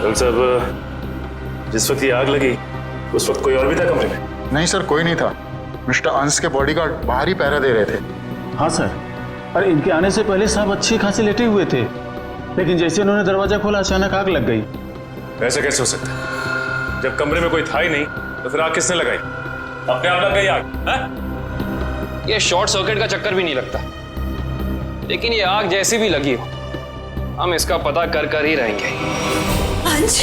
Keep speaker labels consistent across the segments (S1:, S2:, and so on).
S1: Doctor साहब, जिस वक्त ये आग लगी उस वक्त कोई और भी था कमरे में?
S2: नहीं सर, कोई नहीं था। मिस्टर अंश के बॉडीगार्ड बाहर ही पहरा दे रहे थे।
S3: हाँ सर, अरे इनके आने से पहले साहब अच्छे खासे लेटे हुए थे, लेकिन जैसे उन्होंने दरवाजा खोला अचानक आग लग गई।
S1: ऐसा कैसे हो सकता है? जब कमरे में कोई था ही नहीं तो फिर आग किसने लगाई? अपने आप लग गई आग है?
S4: ये शॉर्ट सर्किट का चक्कर भी नहीं लगता, लेकिन ये आग जैसी भी लगी हो हम इसका पता कर कर ही रहेंगे।
S5: अंश,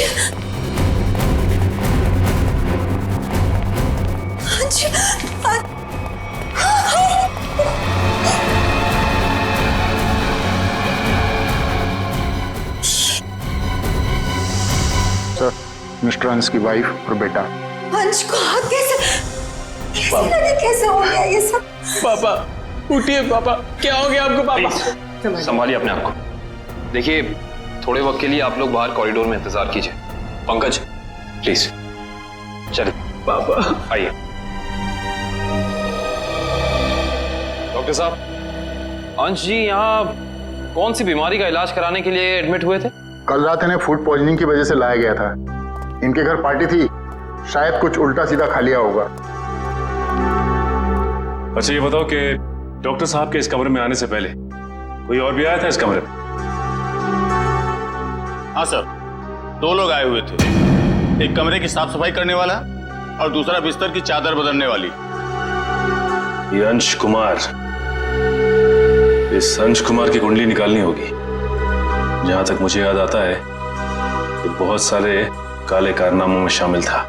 S5: अंश,
S2: सर, मिस्टर अंश की वाइफ और बेटा।
S5: अंश को आग कैसे लगी? कैसे हो गया ये सब?
S3: पापा उठिए, पापा क्या हो गया आपको? पापा
S4: संभालिए अपने आप को। देखिए, थोड़े वक्त के लिए आप लोग बाहर कॉरिडोर में इंतजार कीजिए। पंकज प्लीज चलिए।
S3: पापा
S4: आइए। डॉक्टर साहब, अंश जी यहाँ कौन सी बीमारी का इलाज कराने के लिए एडमिट हुए थे?
S2: कल रात इन्हें फूड पॉइजनिंग की वजह से लाया गया था। इनके घर पार्टी थी, शायद कुछ उल्टा सीधा खा लिया होगा।
S1: अच्छा ये बताओ कि डॉक्टर साहब के इस कमरे में आने से पहले कोई और भी आया था इस कमरे में?
S6: हाँ सर, 2 लोग आए हुए थे। एक कमरे की साफ सफाई करने वाला और दूसरा बिस्तर की चादर बदलने वाली।
S1: ये अंश कुमार, इस अंश कुमार की कुंडली निकालनी होगी। जहां तक मुझे याद आता है कि बहुत सारे काले कारनामों में शामिल था।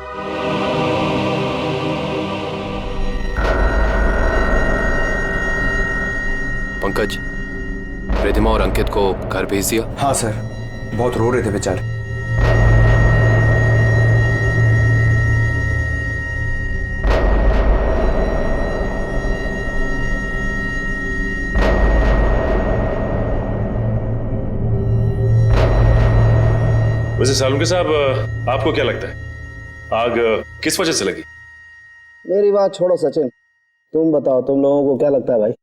S4: पंकज, रिधिमा और अंकित को घर भेज दिया?
S7: हाँ सर, बहुत रो रहे थे बेचारे।
S1: वैसे सालुंके साहब, आपको क्या लगता है आग किस वजह से लगी?
S8: मेरी बात छोड़ो सचिन, तुम बताओ, तुम लोगों को क्या लगता है भाई?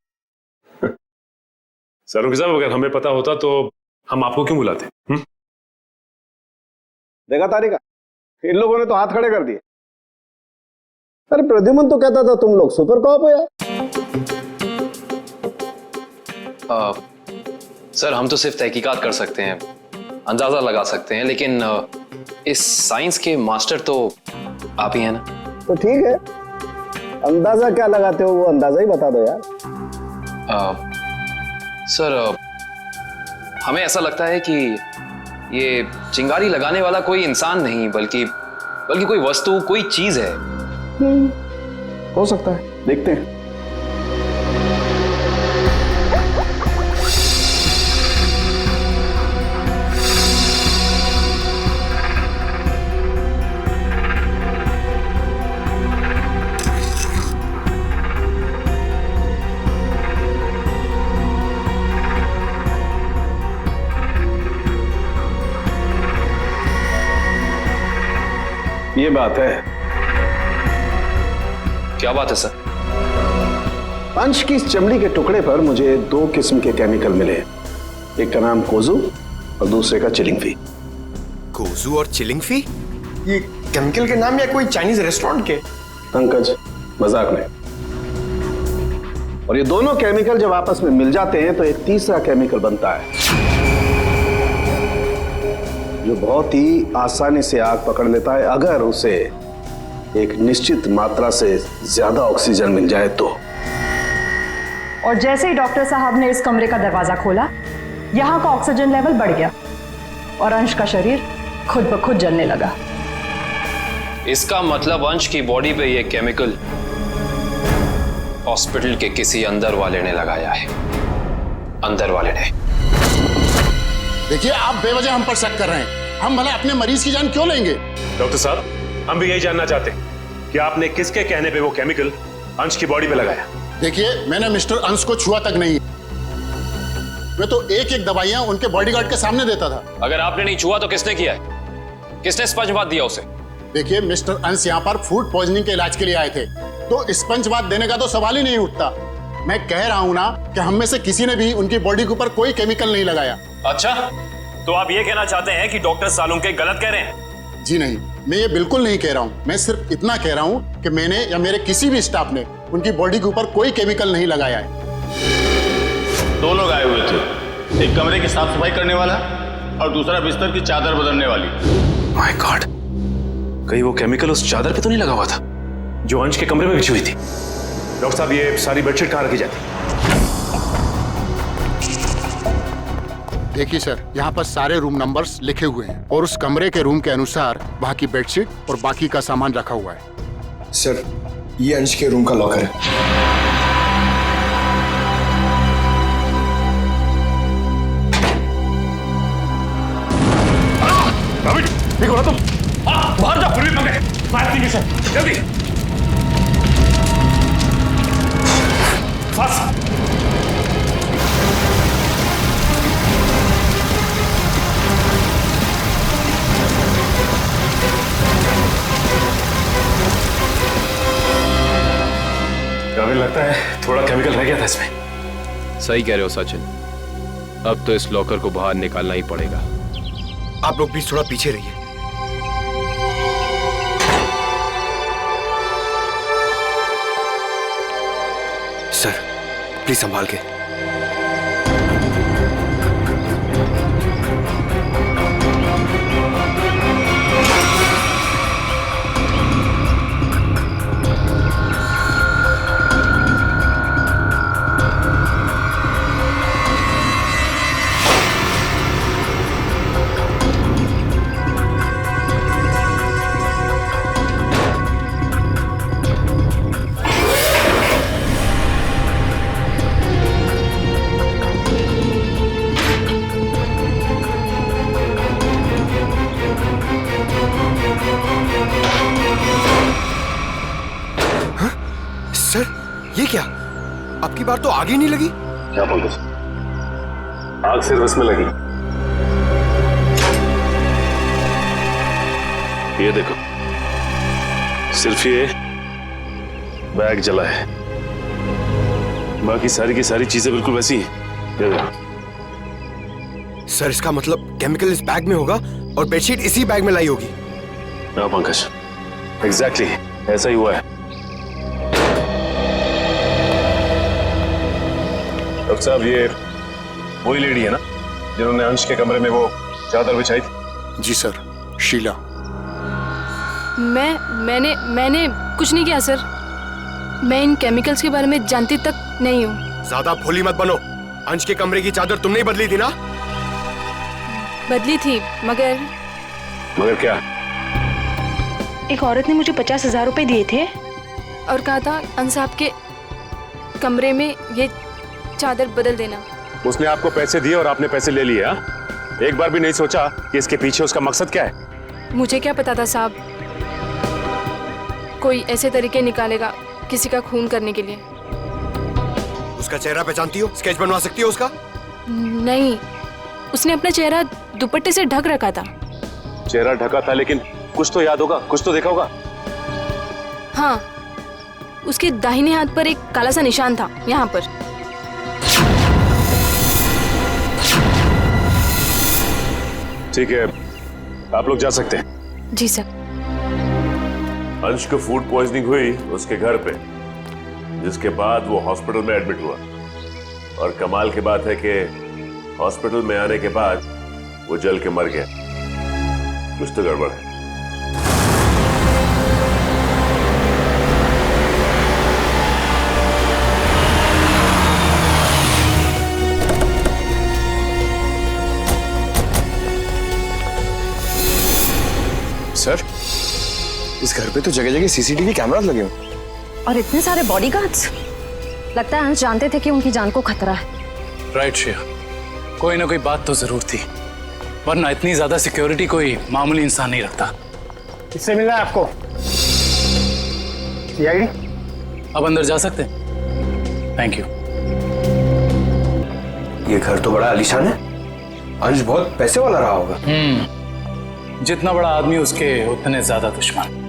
S1: सालुंके साहब, अगर हमें पता होता तो हम आपको क्यों बुलाते?
S8: देखा तारिका, इन लोगों ने तो हाथ खड़े कर दिए। अरे प्रद्युमन तो कहता था तुम लोग सुपर कॉप हो यार।
S4: सर, हम तो सिर्फ तहकीकात कर सकते हैं, अंदाजा लगा सकते हैं, लेकिन इस साइंस के मास्टर तो आप ही हैं ना।
S8: तो ठीक है, अंदाजा क्या लगाते हो वो अंदाजा ही बता दो यार।
S4: सर, हमें ऐसा लगता है कि ये चिंगारी लगाने वाला कोई इंसान नहीं बल्कि कोई वस्तु, कोई चीज है।
S8: हो सकता है, देखते हैं। ये बात है।
S4: क्या बात है सर?
S8: अंश की इस चमड़ी के टुकड़े पर मुझे 2 किस्म के केमिकल मिले। एक का नाम कोजू और दूसरे का चिलिंगफी।
S7: कोजू और चिलिंगफी? ये केमिकल के नाम या कोई चाइनीज रेस्टोरेंट के?
S8: पंकज, मजाक नहीं। और ये दोनों केमिकल जब आपस में मिल जाते हैं तो एक तीसरा केमिकल बनता है जो बहुत ही आसानी से आग पकड़ लेता है अगर उसे एक निश्चित मात्रा से ज्यादा ऑक्सीजन मिल जाए तो।
S9: और जैसे ही डॉक्टर साहब ने इस कमरे का दरवाजा खोला, यहाँ का ऑक्सीजन लेवल बढ़ गया और अंश का शरीर खुद ब खुद जलने लगा।
S4: इसका मतलब अंश की बॉडी पे ये केमिकल हॉस्पिटल के किसी अंदर वाले ने लगाया है। अंदर वाले ने।
S2: देखिए, आप बेवजह हम पर शक कर रहे हैं। हम भला अपने मरीज की जान क्यों लेंगे?
S1: डॉक्टर साहब, हम भी यही जानना चाहते हैं कि आपने किसके कहने पे वो केमिकल अंश की बॉडी पे लगाया?
S2: देखिए, मैंने मिस्टर अंश को छुआ तक नहीं। मैं तो एक एक दवाइयां उनके बॉडीगार्ड के सामने देता था।
S4: अगर आपने नहीं छुआ तो किसने किया है? किसने स्पंज बाथ दिया उसे?
S2: देखिए, मिस्टर अंश यहाँ पर फूड पॉइजनिंग के इलाज के लिए आए थे, तो स्पंज बाथ देने का तो सवाल ही नहीं उठता। मैं कह रहा हूँ ना कि हम में से किसी ने भी उनकी बॉडी के ऊपर कोई केमिकल नहीं लगाया।
S4: अच्छा,
S10: तो आप ये कहना चाहते हैं कि डॉक्टर सालुंके गलत कह रहे हैं?
S2: जी नहीं, मैं ये बिल्कुल नहीं कह रहा हूँ। मैं सिर्फ इतना कह रहा हूँ कि मैंने या मेरे किसी भी स्टाफ ने उनकी बॉडी के ऊपर कोई केमिकल नहीं लगाया है।
S6: 2 लोग आए हुए थे, एक कमरे की साफ सफाई करने वाला और दूसरा बिस्तर की चादर बदलने वाली।
S1: माय गॉड, कहीं वो केमिकल उस चादर पे तो नहीं लगा हुआ था जो अंश के कमरे में बिछी हुई थी? डॉक्टर साहब, ये सारी बेडशीट कहाँ रखी जाती?
S2: देखिए सर, यहाँ पर सारे रूम नंबर्स लिखे हुए हैं और उस कमरे के रूम के अनुसार वहाँ की बेडशीट और बाकी का सामान रखा हुआ है।
S7: सर, ये अंश के रूम का लॉकर है।
S10: ठीक हो ना तुम? बाहर जाओ, फिर भी पकड़े। फायर एक्सटिंग्विशर, जल्दी। फास्ट।
S1: हमें लगता है थोड़ा केमिकल रह गया था इसमें।
S4: सही कह रहे हो सचिन, अब तो इस लॉकर को बाहर निकालना ही पड़ेगा।
S7: आप लोग प्लीज थोड़ा पीछे रहिए। सर, प्लीज संभाल के। सर, ये क्या? आपकी बार तो आग ही नहीं लगी।
S1: क्या बोल रहे? आग सिर्फ इसमें लगी। ये देखो, सिर्फ ये बैग जला है, बाकी सारी की सारी चीजें बिल्कुल वैसी हैं। ये देखो।
S7: सर, इसका मतलब केमिकल इस बैग में होगा और बेडशीट इसी बैग में लाई होगी।
S1: हाँ पंकज, एग्जैक्टली ऐसा ही हुआ है। डॉक्टर साहब, ये वही लेडी है ना जिन्होंने अंश के कमरे में वो चादर बिछाई थी?
S2: जी सर, शीला।
S11: मैंने कुछ नहीं किया सर। मैं इन केमिकल्स के बारे में जानती तक नहीं हूँ।
S7: ज्यादा भोली मत बनो। अंश के कमरे की चादर तुमने ही बदली थी ना?
S11: बदली थी, मगर
S1: क्या?
S11: एक औरत ने मुझे 50,000 रुपए दिए थे और कहा था अंश साहब के कमरे में ये चादर बदल देना।
S1: उसने आपको पैसे दिए और आपने पैसे ले लिए? हाँ? एक बार भी नहीं सोचा कि इसके पीछे उसका मकसद क्या है?
S11: मुझे क्या पता था साहब, कोई ऐसे तरीके निकालेगा किसी का खून करने के लिए।
S7: उसका चेहरा पहचानती हो? स्केच बनवा सकती हो उसका?
S11: नहीं, उसने अपना चेहरा दुपट्टे से ढक रखा था।
S1: चेहरा ढका था, लेकिन कुछ तो याद होगा, कुछ तो देखा होगा।
S11: हाँ, उसके दाहिने हाथ पर एक काला सा निशान था, यहाँ पर।
S1: ठीक है, आप लोग जा सकते हैं।
S11: जी सर।
S12: अंश को फूड पॉइजनिंग हुई उसके घर पे, जिसके बाद वो हॉस्पिटल में एडमिट हुआ। और कमाल की बात है कि हॉस्पिटल में आने के बाद वो जल के मर गया। कुछ तो गड़बड़ है।
S7: सर, इस घर पे तो जगह जगह सीसीटीवी कैमरास लगे हुए
S9: और इतने सारे बॉडीगार्ड्स। लगता है अंश जानते थे कि उनकी जान को खतरा है।
S3: राइट श्रेया, कोई ना कोई बात तो जरूर थी, वरना इतनी ज्यादा सिक्योरिटी कोई मामूली इंसान नहीं रखता।
S8: किससे मिलना है आपको? सीआईडी?
S3: अब अंदर जा सकते हैं? Thank you.
S7: ये घर तो बड़ा आलीशान है। अंश बहुत पैसे वाला रहा होगा।
S3: जितना बड़ा आदमी उसके उतने ज्यादा दुश्मन।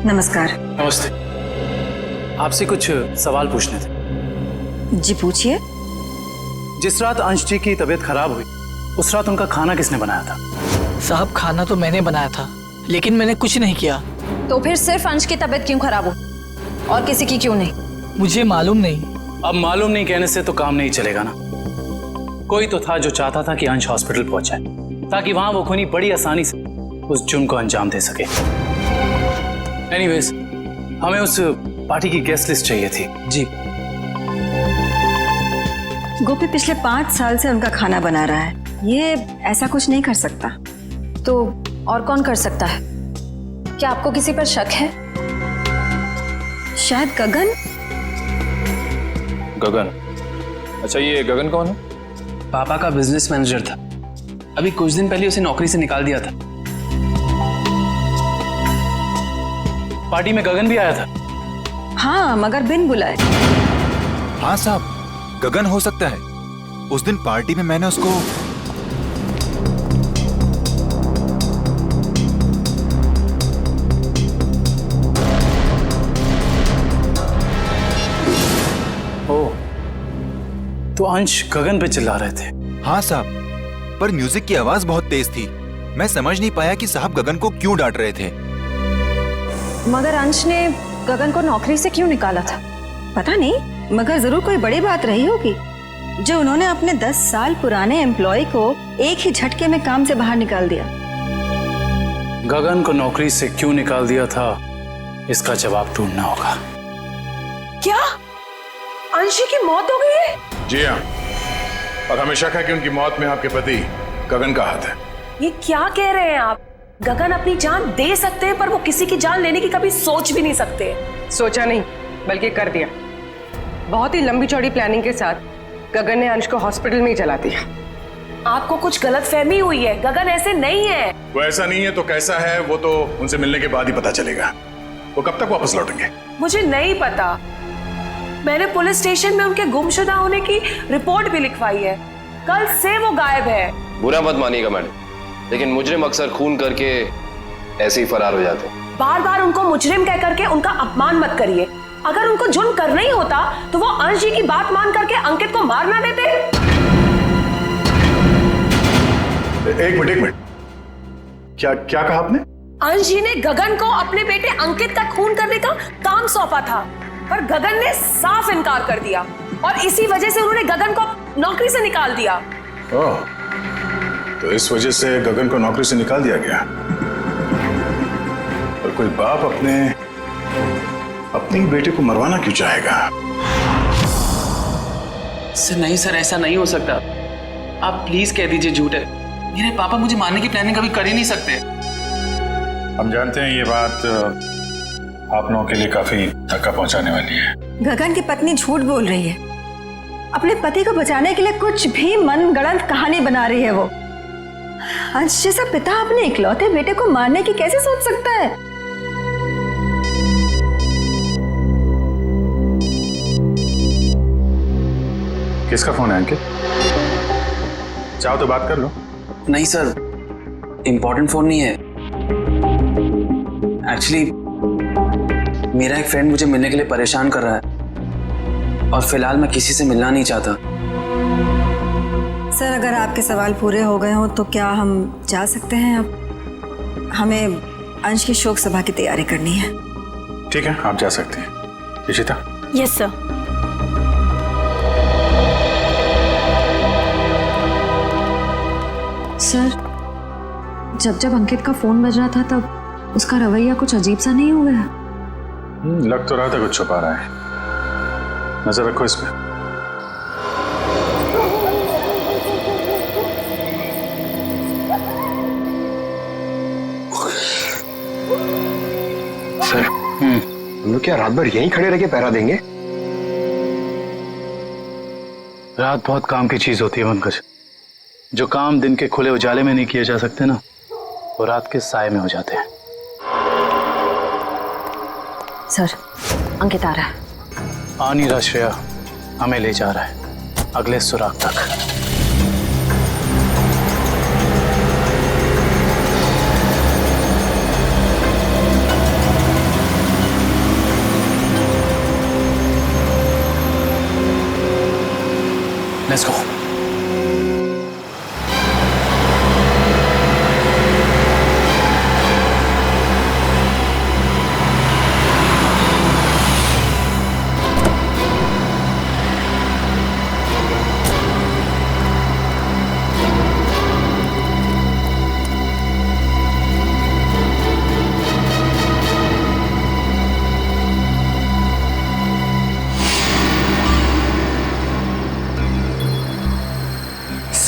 S5: नमस्कार।
S3: नमस्ते। आपसे कुछ सवाल पूछने थे।
S5: जी पूछिए।
S3: जिस रात अंश जी की तबीयत खराब हुई, उस रात उनका खाना किसने बनाया था?
S13: साहब खाना तो मैंने बनाया था, लेकिन मैंने कुछ नहीं किया।
S9: तो फिर सिर्फ अंश की तबीयत क्यों खराब हो और किसी की क्यों नहीं?
S13: मुझे मालूम नहीं।
S3: अब मालूम नहीं कहने से तो काम नहीं चलेगा ना। कोई तो था जो चाहता था कि अंश हॉस्पिटल पहुंचे ताकि वहां वो खूनी बड़ी आसानी से उस जुर्म को अंजाम दे सके। एनीवेज, हमें उस पार्टी की गेस्ट लिस्ट चाहिए थी। जी
S5: गोपी पिछले 5 साल से उनका खाना बना रहा है, ये ऐसा कुछ नहीं कर सकता।
S9: तो और कौन कर सकता है? क्या आपको किसी पर शक है?
S5: शायद गगन।
S4: गगन? अच्छा, ये गगन कौन है?
S14: पापा का बिजनेस मैनेजर था। अभी कुछ दिन पहले उसे नौकरी से निकाल दिया था।
S3: पार्टी में गगन भी आया था?
S5: हाँ, मगर बिन बुलाए।
S15: हाँ साहब, गगन हो सकता है। उस दिन पार्टी में मैंने उसको
S3: तो अंश गगन पे चिल्ला रहे थे?
S15: हाँ साहब, पर म्यूजिक की आवाज बहुत तेज थी। मैं समझ नहीं पाया कि साहब गगन को क्यों डांट रहे थे।
S9: मगर अंश ने गगन को नौकरी से क्यों निकाला था?
S5: पता नहीं, मगर जरूर कोई बड़ी बात रही होगी जो उन्होंने अपने 10 साल पुराने एम्प्लॉय को एक ही झटके में काम से बाहर निकाल दिया।
S3: गगन को नौकरी से क्यों निकाल दिया था, इसका जवाब ढूंढना होगा।
S16: क्या अंशी की मौत हो गई है?
S6: जी हाँ, और हमें शक है कि उनकी मौत में आपके पति गगन का हाथ है।
S16: ये क्या कह रहे हैं आप? गगन अपनी जान दे सकते हैं, पर वो किसी की जान लेने की कभी सोच भी नहीं सकते।
S17: सोचा नहीं, बल्कि कर दिया। बहुत ही लंबी चौड़ी प्लानिंग के साथ गगन ने अंश को हॉस्पिटल में ही जला दिया।
S16: आपको कुछ गलतफहमी हुई है, गगन ऐसे नहीं है।
S6: वो ऐसा नहीं है तो कैसा है, वो तो उनसे मिलने के बाद ही पता चलेगा। वो कब तक वापस लौटेंगे?
S16: मुझे नहीं पता। मैंने पुलिस स्टेशन में उनके गुमशुदा होने की रिपोर्ट भी लिखवाई है। कल से वो गायब है।
S4: बुरा मत मानिएगा मैडम, लेकिन मुजरिम अक्सर खून करके ऐसे ही फरार हो जाते हैं।
S16: बार बार उनको मुजरिम कह करके उनका अपमान मत करिए। अगर उनको जुर्म करना ही होता तो वो अंश जी की बात मान करके अंकित को मार ना देते।
S6: एक मिनट, क्या कहा आपने?
S16: अंश जी ने गगन को अपने बेटे अंकित का खून करने का काम सौंपा था, पर गगन ने साफ इनकार कर दिया और इसी वजह से उन्होंने गगन को नौकरी से निकाल दिया।
S6: ओह, तो इस वजह से गगन को नौकरी से निकाल दिया गया। और कोई बाप अपने बेटे को मरवाना क्यों चाहेगा?
S14: सर नहीं सर, ऐसा नहीं हो सकता। आप प्लीज कह दीजिए झूठ है। मेरे पापा मुझे मारने की प्लानिंग कभी कर ही नहीं सकते।
S6: हम जानते हैं ये बात आप लोगों के लिए काफी धक्का पहुंचाने वाली है।
S5: गगन की पत्नी झूठ बोल रही है। अपने पति को बचाने के लिए कुछ भी मनगढ़ंत कहानी बना रही है वो। अंश जैसा पिता अपने इकलौते बेटे को मारने की कैसे सोच सकता है?
S6: किसका फोन है अंकित? चाहो तो बात कर लो।
S14: नहीं सर, इंपॉर्टेंट फोन नहीं है। एक्चुअली मेरा एक फ्रेंड मुझे मिलने के लिए परेशान कर रहा है और फिलहाल मैं किसी से मिलना नहीं चाहता।
S5: सर, अगर आपके सवाल पूरे हो गए हो तो क्या हम जा सकते हैं? अब हमें अंश की शोक सभा की तैयारी करनी है।
S6: ठीक है, आप जा सकते हैं। इशिता?
S11: Yes sir.
S9: सर, जब अंकित का फोन बज रहा था तब उसका रवैया कुछ अजीब सा नहीं हो गया?
S6: लग तो रहा था कुछ छुपा रहा है। नजर रखो इस पे।
S7: सर, हम लोग क्या रात भर यहीं खड़े रह के पहरा देंगे?
S3: रात बहुत काम की चीज होती है पंकज। जो काम दिन के खुले उजाले में नहीं किए जा सकते ना, वो रात के साए में हो जाते हैं।
S9: सर, अंकित आ रहा है।
S3: आ नहीं रहा श्रेया, हमें ले जा रहा है अगले सुराग तक। Let's go.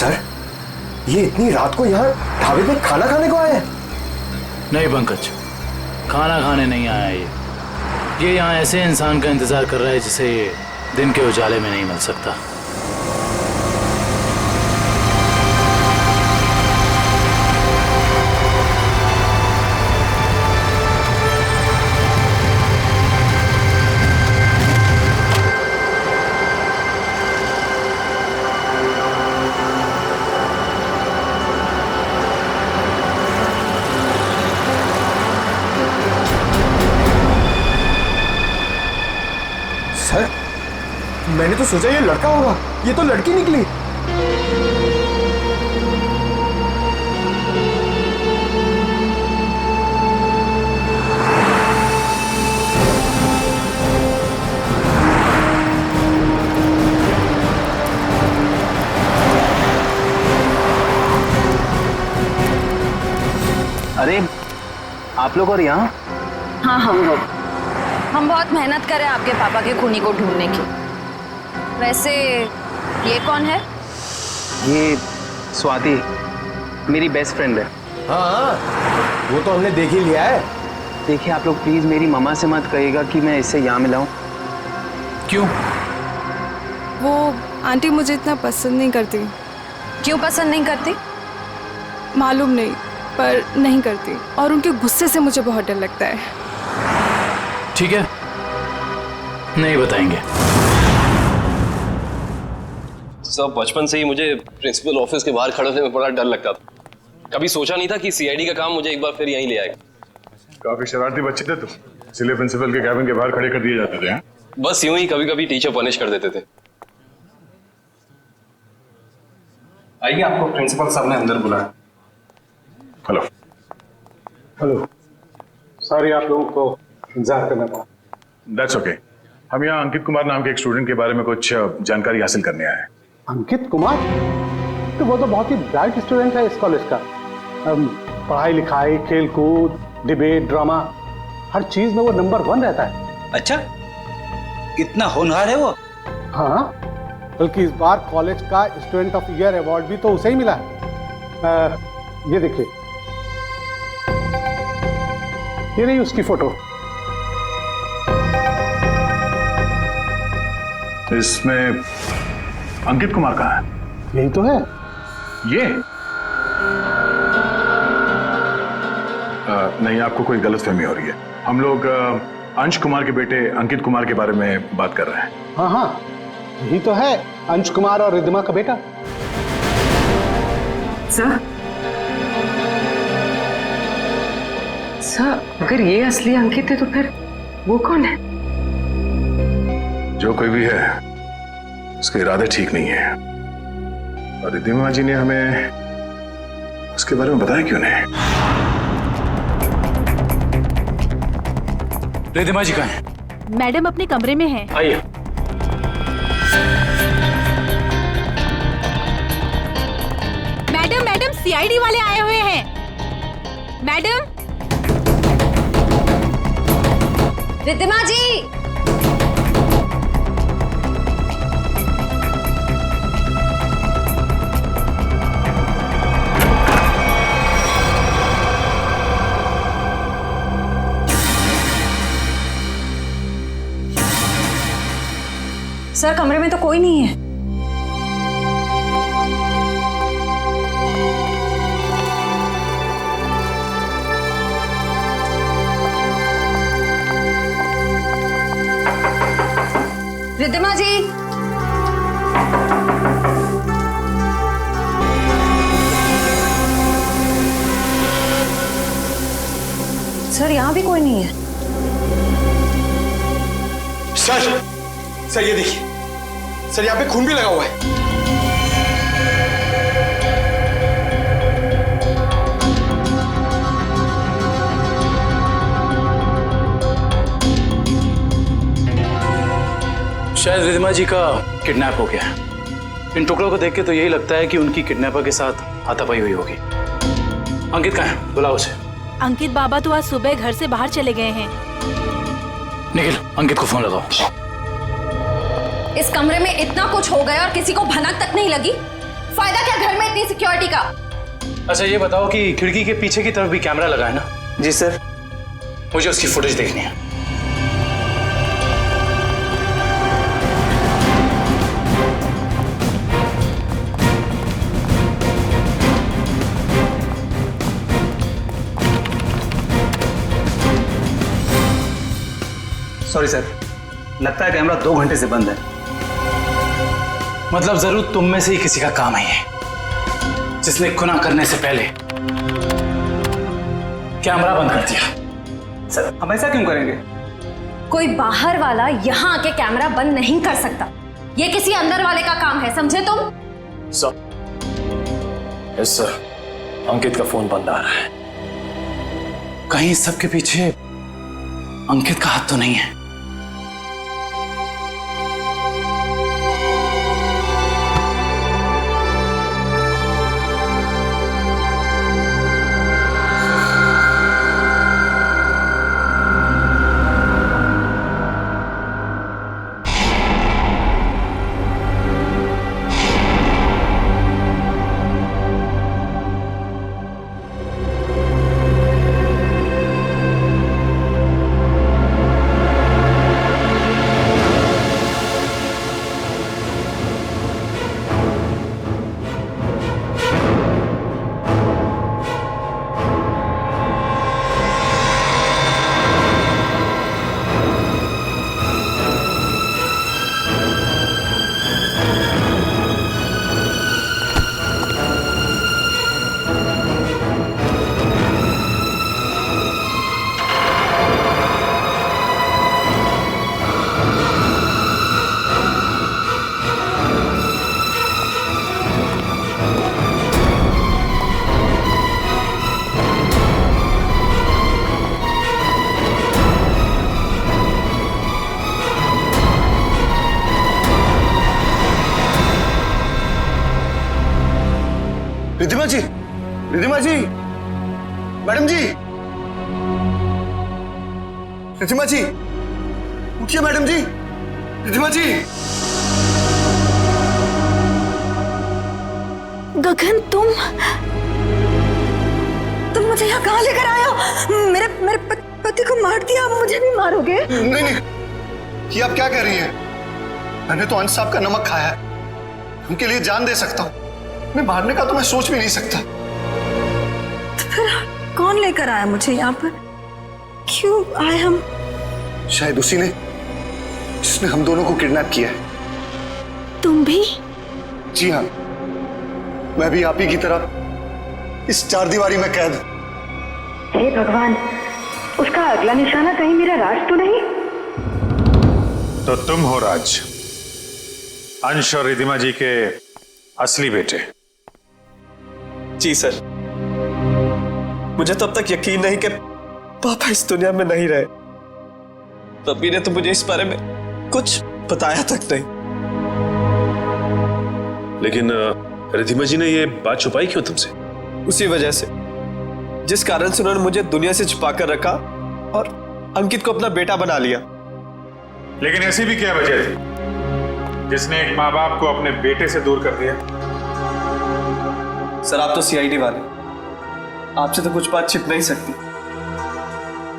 S7: सर, ये इतनी रात को यहाँ ढाबे पे खाना खाने को आए हैं?
S3: नहीं पंकज, खाना खाने नहीं आया ये यहाँ ऐसे इंसान का इंतजार कर रहा है जिसे दिन के उजाले में नहीं मिल सकता।
S7: सर, मैंने तो सोचा ये लड़का होगा, ये तो लड़की निकली।
S14: अरे आप लोग और यहाँ?
S5: हाँ हम लोग, हम बहुत मेहनत करें आपके पापा के खूनी को ढूंढने की। वैसे ये कौन है?
S14: ये स्वाति, मेरी बेस्ट फ्रेंड है।
S7: हाँ, वो तो हमने देख ही लिया है।
S14: देखिए आप लोग प्लीज मेरी मम्मा से मत कहिएगा कि मैं इससे यहाँ मिला हूँ।
S3: क्यों?
S11: वो आंटी मुझे इतना पसंद नहीं करती।
S5: क्यों पसंद नहीं करती?
S11: मालूम नहीं, पर नहीं करती, और उनके गुस्से से मुझे बहुत डर लगता है।
S3: ठीक है, नहीं बताएंगे।
S4: सब बचपन से ही मुझे प्रिंसिपल ऑफिस के बाहर खड़े होने में बड़ा डर लगता था। कभी सोचा नहीं था कि सीआईडी का काम मुझे एक बार फिर यहीं ले आएगा।
S1: काफी शरारती बच्चे थे तुम, इसलिए प्रिंसिपल के कैबिन के बाहर खड़े कर दिए जाते थे। हाँ?
S4: बस यूं ही कभी कभी टीचर पनिश कर देते थे।
S8: आइए, आपको प्रिंसिपल साहब ने अंदर बुलाया।
S1: हेलो।
S8: हेलो, सॉरी आप लोगों को इंतजार करना पड़ा।
S1: That's okay. हम यहाँ अंकित कुमार नाम के एक स्टूडेंट के बारे में कुछ जानकारी हासिल करने आए हैं।
S8: अंकित कुमार? तो वो तो बहुत ही ब्राइट स्टूडेंट है इस कॉलेज का। पढ़ाई लिखाई, खेल कूद, डिबेट, ड्रामा, हर चीज में वो नंबर 1 रहता है।
S18: अच्छा, इतना होनहार है वो?
S8: हाँ, बल्कि इस बार कॉलेज का स्टूडेंट ऑफ ईयर अवार्ड भी तो उसे ही मिला है। ये देखिए, ये रही उसकी फोटो।
S1: इसमें अंकित कुमार कहाँ है?
S8: यही तो है।
S1: ये नहीं, आपको कोई गलतफहमी हो रही है। हम लोग अंश कुमार के बेटे अंकित कुमार के बारे में बात कर रहे हैं।
S8: हाँ हाँ, यही तो है, अंश कुमार और रिद्धिमा का बेटा।
S17: सर, अगर ये असली अंकित है तो फिर वो कौन है?
S1: जो कोई भी है, उसके इरादे ठीक नहीं है, और रिद्धिमा जी ने हमें उसके बारे में बताया क्यों नहीं?
S3: रिद्धिमा जी कहाँ हैं?
S11: मैडम अपने कमरे में हैं।
S3: आइए।
S11: मैडम सीआईडी वाले आए हुए हैं। मैडम।
S5: रिद्धिमा जी। सर, कमरे में तो कोई नहीं है। रिद्धिमा जी। सर, यहां भी कोई नहीं है।
S7: सर ये देखिए, सर यहाँ पे खून भी लगा हुआ है।
S3: शायद रिद्धिमा जी का किडनैप हो गया है। इन टुकड़ों को देख के तो यही लगता है कि उनकी किडनैपर के साथ हाथापाई हुई होगी। अंकित कहाँ है? बुलाओ उसे।
S11: अंकित बाबा तो आज सुबह घर से बाहर चले गए हैं।
S3: निखिल, अंकित को फोन लगाओ।
S5: इस कमरे में इतना कुछ हो गया और किसी को भनक तक नहीं लगी। फायदा क्या
S11: घर में इतनी सिक्योरिटी का?
S3: अच्छा ये बताओ कि खिड़की के पीछे की तरफ भी कैमरा लगा है ना?
S14: जी सर।
S3: मुझे उसकी फुटेज देखनी है।
S18: सॉरी सर, लगता है कैमरा 2 घंटे से बंद है।
S3: मतलब जरूर तुम में से ही किसी का काम है ये, जिसने गुनाह करने से पहले कैमरा बंद कर दिया।
S18: सर हम ऐसा क्यों करेंगे?
S11: कोई बाहर वाला यहाँ आके कैमरा बंद नहीं कर सकता। ये किसी अंदर वाले का काम है, समझे तुम?
S1: सर, यस सर, अंकित का फोन बंद आ रहा है।
S3: कहीं इस सब के पीछे अंकित का हाथ तो नहीं है?
S7: रिधिमा जी, रिधिमा जी, मैडम जी, रिधिमा जी, उठिए मैडम जी, रिधिमा जी।
S5: गगन तुम मुझे यहाँ कहाँ लेकर आए हो? मेरे पति को मार दिया, अब मुझे भी मारोगे?
S7: नहीं नहीं, ये आप क्या कह रही हैं? मैंने तो अंश साहब का नमक खाया है, उनके लिए जान दे सकता हूँ। मैं मारने का तो मैं सोच भी नहीं सकता।
S5: तो फिर कौन लेकर आया मुझे यहाँ पर? क्यों आए हम?
S7: शायद उसी ने जिसने हम दोनों को किडनैप किया है।
S5: तुम भी?
S7: जी हाँ, मैं भी आप ही की तरह इस 4 दीवारी में कैद।
S5: हे भगवान, उसका अगला निशाना कहीं मेरा राज तो नहीं?
S19: तो तुम हो राज, अंश और रिधिमा जी के असली बेटे।
S7: जी सर, मुझे तब तक यकीन नहीं कि पापा इस दुनिया में नहीं रहे। पप्पी ने तो मुझे इस बारे में कुछ बताया तक नहीं।
S1: लेकिन रिधिमा जी ने ये बात छुपाई क्यों तुमसे?
S7: उसी वजह से जिस कारण से उन्होंने मुझे दुनिया से छुपा कर रखा और अंकित को अपना बेटा बना लिया।
S19: लेकिन ऐसी भी क्या वजह थी जिसने एक माँ बाप को अपने बेटे से दूर कर दिया?
S7: सर आप तो सीआईडी वाले, आपसे तो कुछ बात छिप नहीं सकती।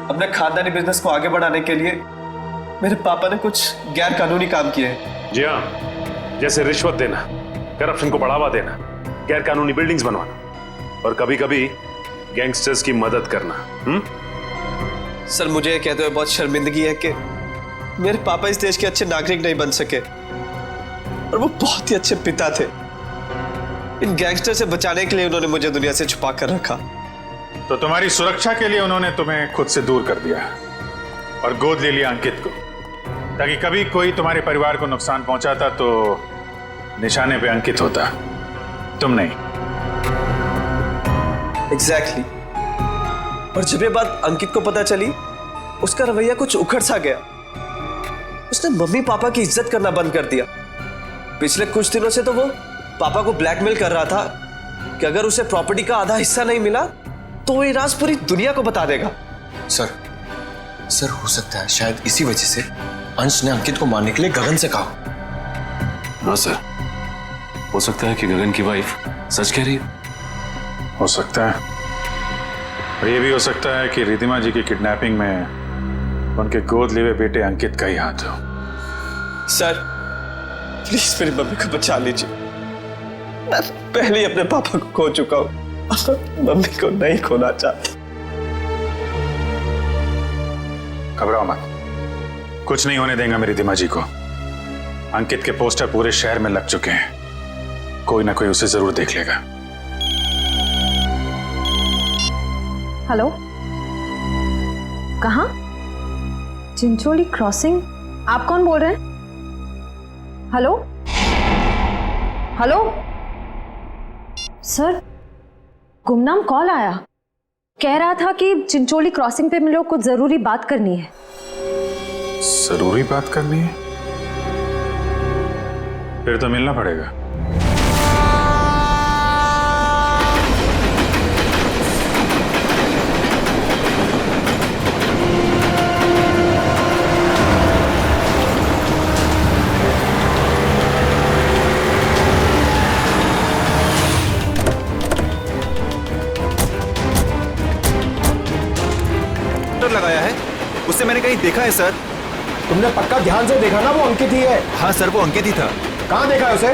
S7: अपने खानदानी बिजनेस को आगे बढ़ाने के लिए मेरे पापा ने कुछ गैर कानूनी काम किए हैं।
S1: जी हाँ, जैसे रिश्वत देना, करप्शन को बढ़ावा देना, गैर कानूनी बिल्डिंग्स बनवाना और कभी कभी गैंगस्टर्स की मदद करना।
S7: सर मुझे यह कहते हुए बहुत शर्मिंदगी है कि मेरे पापा इस देश के अच्छे नागरिक नहीं बन सके और वो बहुत ही अच्छे पिता थे। इन गैंगस्टर से बचाने के लिए उन्होंने मुझे दुनिया से छुपा कर रखा।
S19: तो तुम्हारी सुरक्षा के लिए उन्होंने तुम्हें खुद से दूर कर दिया और गोद ले लिया अंकित को, ताकि कभी कोई तुम्हारे परिवार को नुकसान पहुंचाता तो निशाने पे अंकित होता, तुम नहीं।
S7: एग्जैक्टली। और जब ये बात अंकित को पता चली, उसका रवैया कुछ उखड़ सा गया। उसने मम्मी पापा की इज्जत करना बंद कर दिया। पिछले कुछ दिनों से तो वो पापा को ब्लैकमेल कर रहा था कि अगर उसे प्रॉपर्टी का आधा हिस्सा नहीं मिला तो वो ये राज पूरी दुनिया को बता देगा।
S20: सर हो सकता है शायद इसी वजह से अंश ने अंकित को मारने के लिए गगन से कहा।
S1: हाँ सर, हो सकता है कि गगन की वाइफ सच कह रही
S19: हो सकता है। और ये भी हो सकता है कि रिधिमा जी की किडनैपिंग में उनके गोद लिए हुए बेटे अंकित का ही हाथ हो।
S7: सर प्लीज मेरी मम्मी को बचा लीजिए। मैं पहले ही अपने पापा को खो चुका हूं, मम्मी को नहीं खोना चाहता।
S19: घबराओ मत, कुछ नहीं होने देंगे मेरी रिधिमा जी को। अंकित के पोस्टर पूरे शहर में लग चुके हैं, कोई ना कोई उसे जरूर देख लेगा।
S5: हेलो, कहाँ? चिंचोली क्रॉसिंग? आप कौन बोल रहे हैं? हेलो हेलो सर, गुमनाम कॉल आया, कह रहा था कि चिंचोली क्रॉसिंग पे मिलो, कुछ जरूरी बात करनी है।
S19: जरूरी बात करनी है? फिर तो मिलना पड़ेगा।
S15: लगाया है, उससे मैंने कहीं देखा है सर।
S21: तुमने पक्का ध्यान से देखा ना? वो अंकित ही है।
S15: हाँ सर, वो अंकित ही था।
S21: कहाँ देखा है उसे?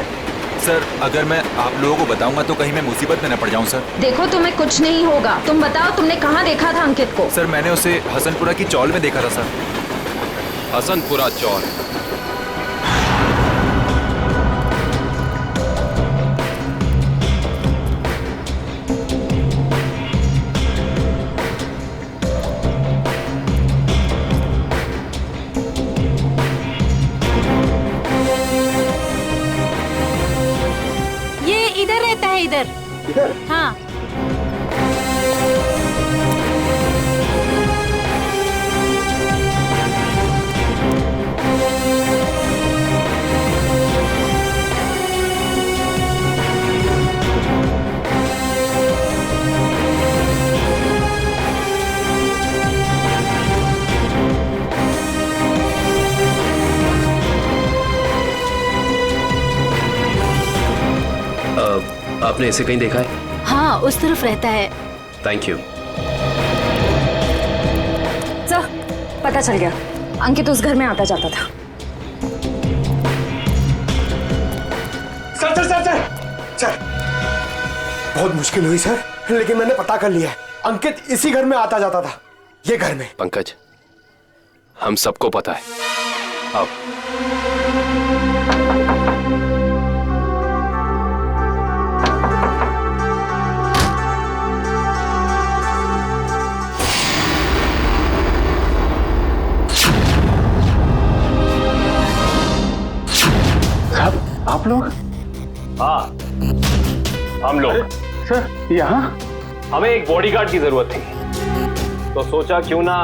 S15: सर अगर मैं आप लोगों को बताऊंगा तो कहीं मैं मुसीबत में न पड़ जाऊं सर।
S22: देखो तुम्हें कुछ नहीं होगा, तुम बताओ तुमने कहाँ देखा था अंकित को?
S15: सर मैंने उसे हसनपुरा की चौल में देखा था सर।
S4: हसनपुरा चौल?
S22: इधर। हाँ
S4: आपने इसे कहीं देखा है?
S22: हाँ, उस तरफ रहता है।
S4: Thank you.
S22: सर, पता चल गया, अंकित उस घर में आता जाता था।
S21: Sir sir sir sir sir, बहुत मुश्किल हुई सर, लेकिन मैंने पता कर लिया है, अंकित इसी घर में आता जाता था, ये घर में।
S4: पंकज, हम सबको पता है। अब
S19: आप लोग?
S6: हाँ, हम लोग।
S19: सर यहाँ?
S6: हमें एक बॉडीगार्ड की जरूरत थी, तो सोचा क्यों ना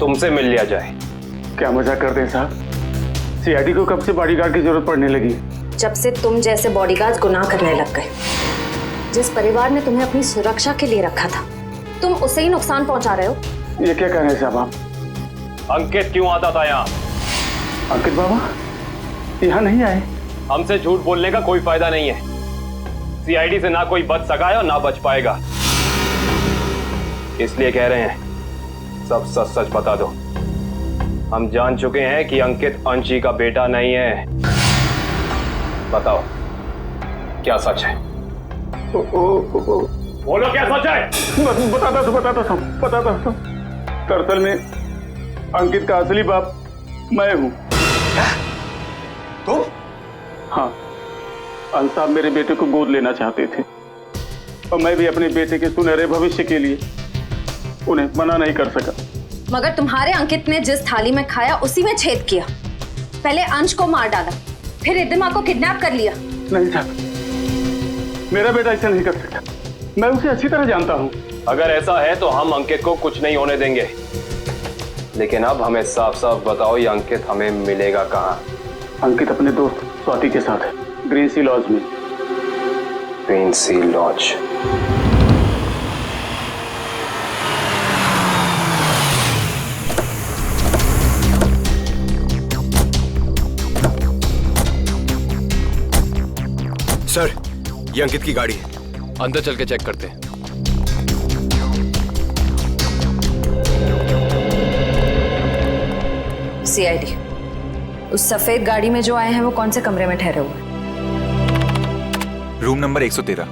S6: तुमसे मिल लिया जाए।
S19: क्या मजाक करते हैं साहब? सीआईडी को कब से बॉडीगार्ड की जरूरत पड़ने लगी?
S22: जब से तुम जैसे बॉडीगार्ड गुनाह करने लग गए। जिस परिवार ने तुम्हें अपनी सुरक्षा के लिए रखा था, तुम उसे ही नुकसान पहुंचा रहे हो।
S19: ये क्या कह रहे हैं साहब आप?
S6: अंकित क्यों आता था यहाँ?
S19: अंकित बाबा यहाँ नहीं आए।
S6: हमसे झूठ बोलने का कोई फायदा नहीं है। सीआईडी से ना कोई बच सका है और ना बच पाएगा, इसलिए कह रहे हैं सब सच सच बता दो। हम जान चुके हैं कि अंकित अंशी का बेटा नहीं है। बताओ क्या सच है? बोलो क्या सच है?
S19: बताता हूँ। दरअसल में अंकित का असली बाप मैं हूँ।
S21: तुम?
S19: हाँ, अंश साहब मेरे बेटे को गोद लेना चाहते थे और मैं भी अपने बेटे के सुनहरे भविष्य के लिए उन्हें मना नहीं कर सका।
S22: मगर तुम्हारे अंकित ने जिस थाली में खाया उसी में छेद किया। पहले अंश को मार डाला, फिर रिद्धिमा को किडनैप कर लिया।
S19: नहीं साहब, मेरा बेटा ऐसा नहीं कर सकता, मैं उसे अच्छी तरह जानता हूँ।
S6: अगर ऐसा है तो हम अंकित को कुछ नहीं होने देंगे, लेकिन अब हमें साफ साफ बताओ ये अंकित हमें मिलेगा कहाँ?
S19: अंकित अपने दोस्त स्वाति के साथ है, ग्रीन सी लॉज में।
S6: ग्रीन सी लॉज?
S21: सर, ये अंकित की गाड़ी है।
S4: अंदर चल के चेक करते हैं।
S22: सीआईडी, उस सफेद गाड़ी में जो आए हैं वो कौन से कमरे में ठहरे हुए?
S15: Room number 113।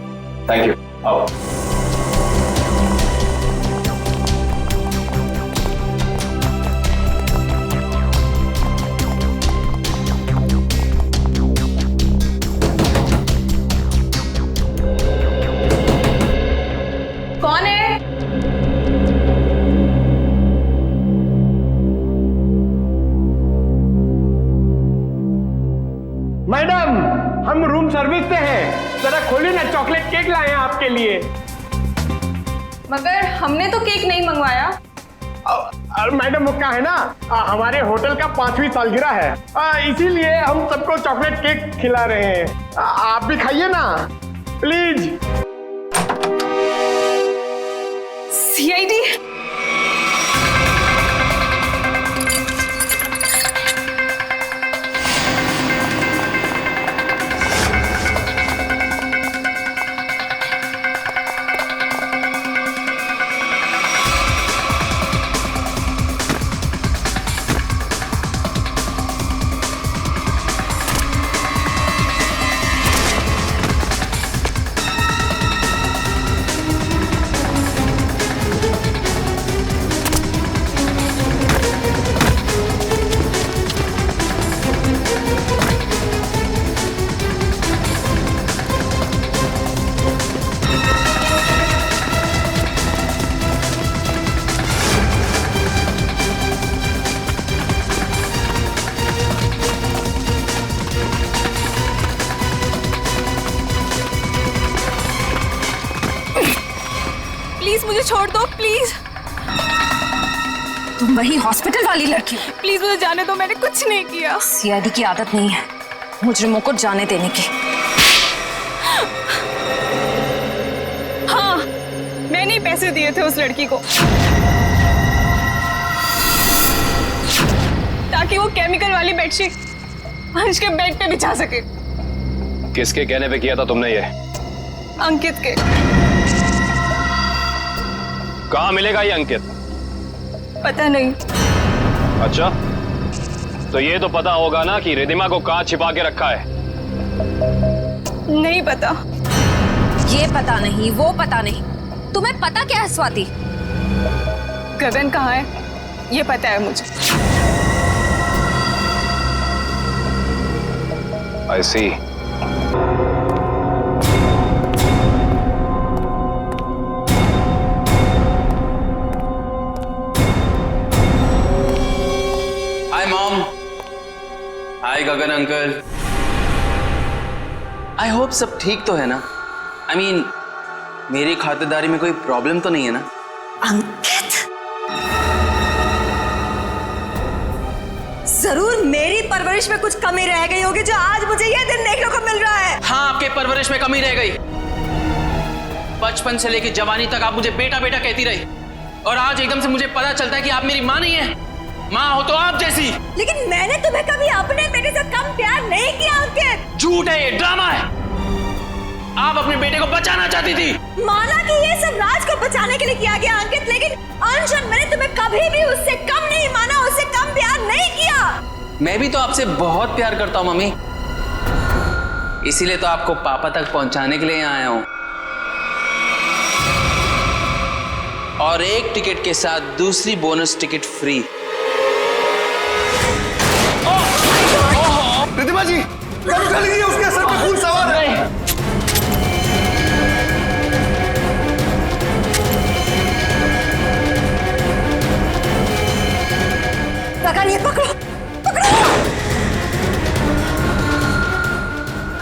S6: Thank you. आओ।
S16: कौन है?
S21: मैडम, हम रूम सर्विस से हैं। जरा खोलिए ना, चॉकलेट केक लाए हैं आपके लिए।
S11: मगर हमने तो केक नहीं मंगवाया।
S21: मैडम, वो क्या है ना, हमारे होटल का 5वीं सालगिरह है, इसीलिए हम सबको चॉकलेट केक खिला रहे हैं। आप भी खाइए ना, प्लीज।
S16: सीआईडी,
S11: प्लीज मुझे छोड़ दो, प्लीज।
S22: तुम वही हॉस्पिटल वाली लड़की?
S11: प्लीज मुझे जाने दो, मैंने कुछ नहीं किया।
S22: सीआईडी की आदत नहीं है मुजरिमों को जाने देने की।
S11: हाँ, मैंने ही पैसे दिए थे उस लड़की को ताकि वो केमिकल वाली बेडशीट अंश के बेड पे बिछा सके।
S6: किसके कहने पे किया था तुमने ये?
S11: अंकित के।
S6: कहाँ मिलेगा ये अंकित?
S11: पता नहीं।
S6: अच्छा, तो ये तो पता होगा ना कि रिधिमा को कहाँ छिपा के रखा है?
S11: नहीं पता।
S22: ये पता नहीं, वो पता नहीं, तुम्हें पता क्या है स्वाति?
S11: गगन कहाँ है ये पता है मुझे।
S6: I see.
S14: Hi mom. Hi Gagan uncle. I hope सब ठीक तो है ना? आई मीन, मेरी खातिरदारी में कोई प्रॉब्लम तो नहीं है ना?
S5: अंकित, जरूर मेरी परवरिश में कुछ कमी रह गई होगी जो आज मुझे ये दिन देखने को मिल रहा है।
S14: हाँ, आपके परवरिश में कमी रह गई। बचपन से लेकर जवानी तक आप मुझे बेटा बेटा कहती रही, और आज एकदम से मुझे पता चलता है कि आप मेरी माँ नहीं है। माँ हो तो आप जैसी।
S5: लेकिन मैंने तुम्हें कभी अपने बेटे से कम प्यार नहीं किया अंकित।
S14: झूठ है, ये ड्रामा है। आप अपने बेटे को बचाना चाहती थी।
S5: माना कि ये सब राज को बचाने के लिए किया गया अंकित, लेकिन अंश, मैंने तुम्हें कभी भी उससे कम नहीं माना, उससे कम प्यार नहीं किया।
S14: मैं भी तो आपसे बहुत प्यार करता हूँ मम्मी, इसीलिए तो आपको पापा तक पहुंचाने के लिए यहाँ आया हूँ। और एक टिकट के साथ दूसरी बोनस टिकट फ्री।
S21: रिधिमा जी, उठा लीजिए, उसके सर पे खून सवार है।
S5: गगन, ये पकड़ो, पकड़ो।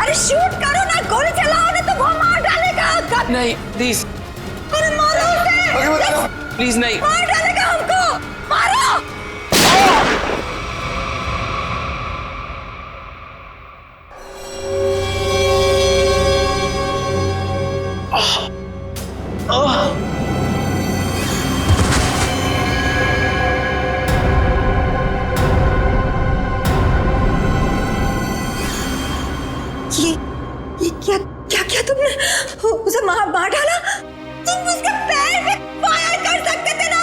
S5: अरे शूट करो ना, गोली चलाओ ना, तो वो मार डालेगा।
S14: नहीं प्लीज,
S5: अरे मारो उसे।
S14: प्लीज नहीं।
S5: मार डालेगा हमको, मारो। ये क्या उसे मार डाला। तुम उसके पैर पे फायर कर सकते थे ना,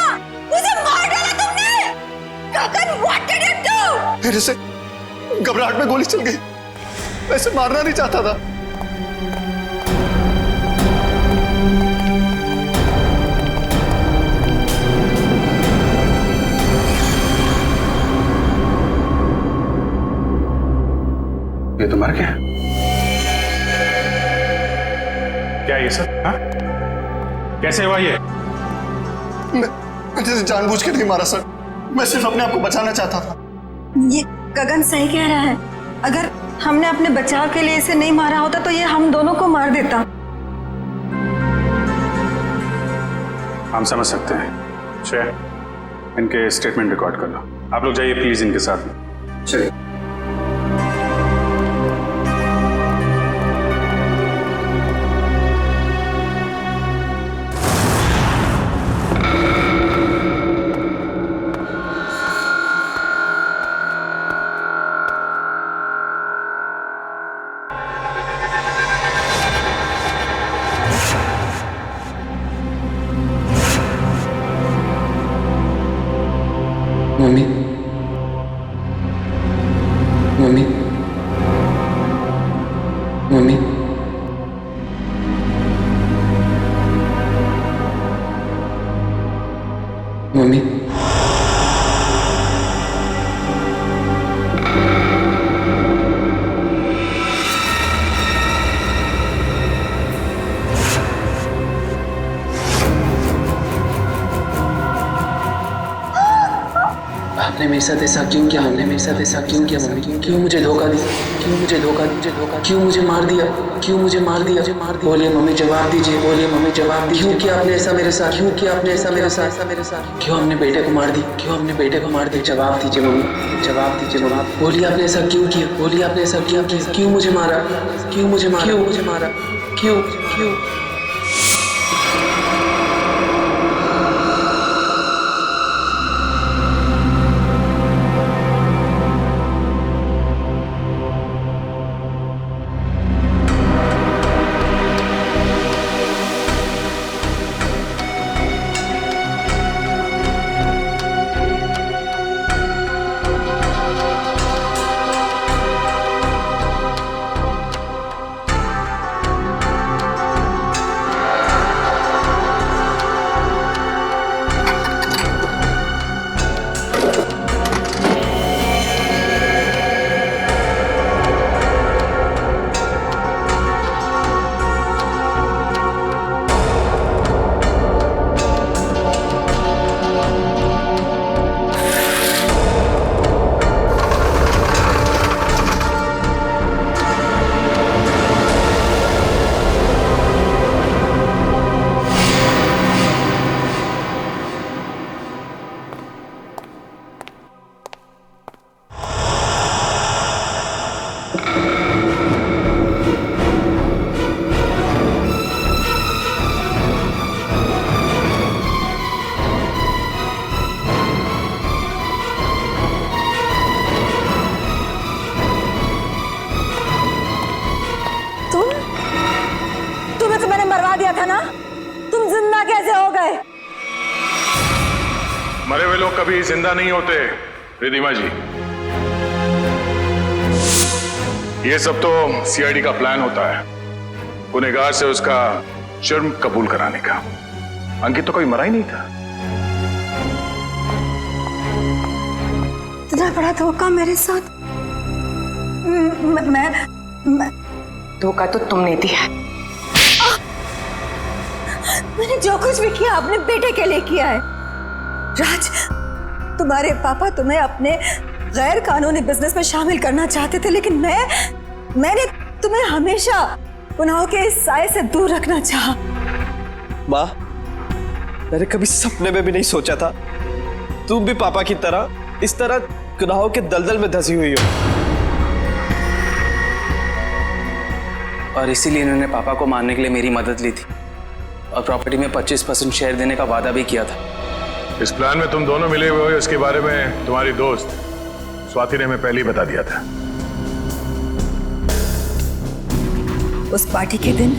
S5: उसे मार डाला तुमने। गगन, व्हाट डिड यू डू?
S7: मेरे से घबराहट में गोली चल गई, वैसे मारना नहीं चाहता था।
S19: ये तो मर गया क्या ये सब? हाँ? कैसे हुआ ये?
S7: मैं जैसे जानबूझ के नहीं मारा सर, मैं सिर्फ अपने आप को बचाना चाहता था।
S5: ये गगन सही कह रहा है, अगर हमने अपने बचाव के लिए इसे नहीं मारा होता तो ये हम दोनों को मार देता।
S19: हम समझ सकते हैं। श्रेया, इनके स्टेटमेंट रिकॉर्ड कर लो। आप लोग जाइए प्लीज इनके साथ में।
S7: चलिए।
S14: मम्मी, मम्मी, मम्मी, मम्मी, आपने मेरे साथ ऐसा क्यों किया? हमने मेरे साथ ऐसा क्यों किया मम्मी? क्यों मुझे धोखा दिया? क्यों मुझे धोखा क्यों मुझे मार दिया? क्यों मुझे मार दिया? बोलिए मम्मी, जवाब दीजिए। बोलिए मम्मी, जवाब दीजिए। क्यों किया आपने ऐसा मेरे साथ? क्यों किया आपने ऐसा मेरे साथ? क्यों हमने बेटे को मार दी? क्यों हमने बेटे को मार दिया? जवाब दीजिए मम्मी, जवाब दीजिए मम्मी। बोलिए आपने ऐसा क्यों किया? बोलिए आपने ऐसा क्यों किया? क्यों मुझे मारा? क्यों मुझे मारा? क्यों मुझे मारा? क्यों क्यों?
S5: था ना, तुम जिंदा कैसे हो गए?
S19: मरे हुए लोग कभी जिंदा नहीं होते रिधिमा जी। ये सब तो सीआईडी का प्लान होता है, गुनहगार से उसका जुर्म कबूल कराने का। अंकित तो कोई मरा ही नहीं था।
S5: इतना बड़ा धोखा मेरे साथ। मैं
S17: धोखा तो तुमने दिया।
S5: मैंने जो कुछ भी किया अपने बेटे के लिए किया है। राज, तुम्हारे पापा तुम्हें अपने गैर कानूनी बिजनेस में शामिल करना चाहते थे, लेकिन मैंने तुम्हें हमेशा गुनाहों के इस साए से दूर रखना चाहा।
S7: माँ, मैंने कभी सपने में भी नहीं सोचा था तुम भी पापा की तरह इस तरह गुनाहों के दलदल में धंसी हुई हो।
S14: और इसीलिए इन्होंने पापा को मारने के लिए मेरी मदद ली थी और प्रॉपर्टी में 25% शेयर देने का वादा भी किया था।
S19: इस प्लान में तुम दोनों मिले हुए हो, इसके बारे में तुम्हारी दोस्त स्वाति ने हमें पहले ही बता दिया था।
S5: उस पार्टी के दिन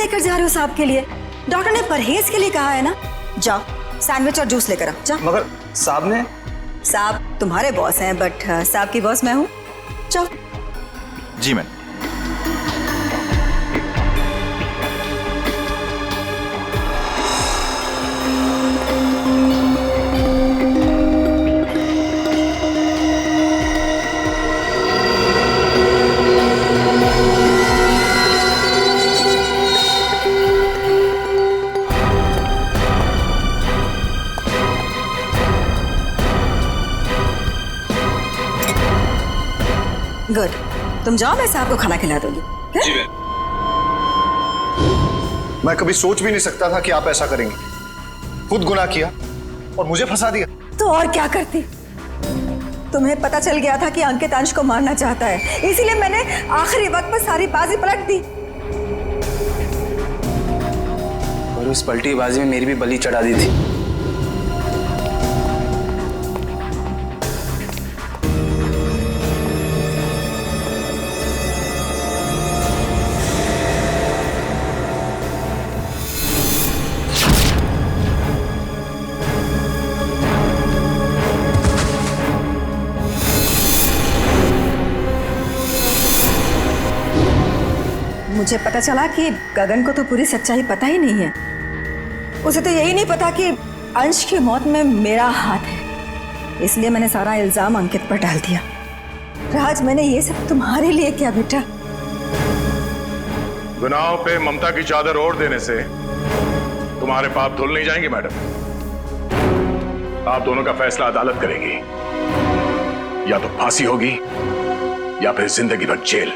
S5: लेकर जा रहे हो साहब के लिए? डॉक्टर ने परहेज के लिए कहा है ना। जाओ सैंडविच और जूस लेकर आओ, जाओ।
S7: मगर साहब ने?
S5: साहब तुम्हारे बॉस हैं, बट साहब की बॉस मैं हूँ। जाओ।
S15: जी मैम।
S5: गुड, तुम जाओ, मैं साहब को खाना खिला दूंगी।
S7: जी मैं कभी सोच भी नहीं सकता था कि आप ऐसा करेंगे। खुद गुनाह किया और मुझे फंसा दिया।
S5: तो और क्या करती? तुम्हें पता चल गया था कि अंकित अंश को मारना चाहता है, इसीलिए मैंने आखिरी वक्त पर सारी बाजी पलट दी।
S18: और उस पलटी बाजी में मेरी भी बलि चढ़ा दी थी।
S5: मुझे पता चला कि गगन को तो पूरी सच्चाई पता ही नहीं है। उसे तो यही नहीं पता कि अंश की मौत में मेरा हाथ है, इसलिए मैंने सारा इल्जाम अंकित पर डाल दिया। राज, मैंने ये सब तुम्हारे लिए किया बेटा।
S2: गुनाहों पे ममता की चादर ओढ़ देने से तुम्हारे पाप धुल नहीं जाएंगे मैडम। आप दोनों का फैसला अदालत करेगी, या तो फांसी होगी या फिर जिंदगी भर जेल।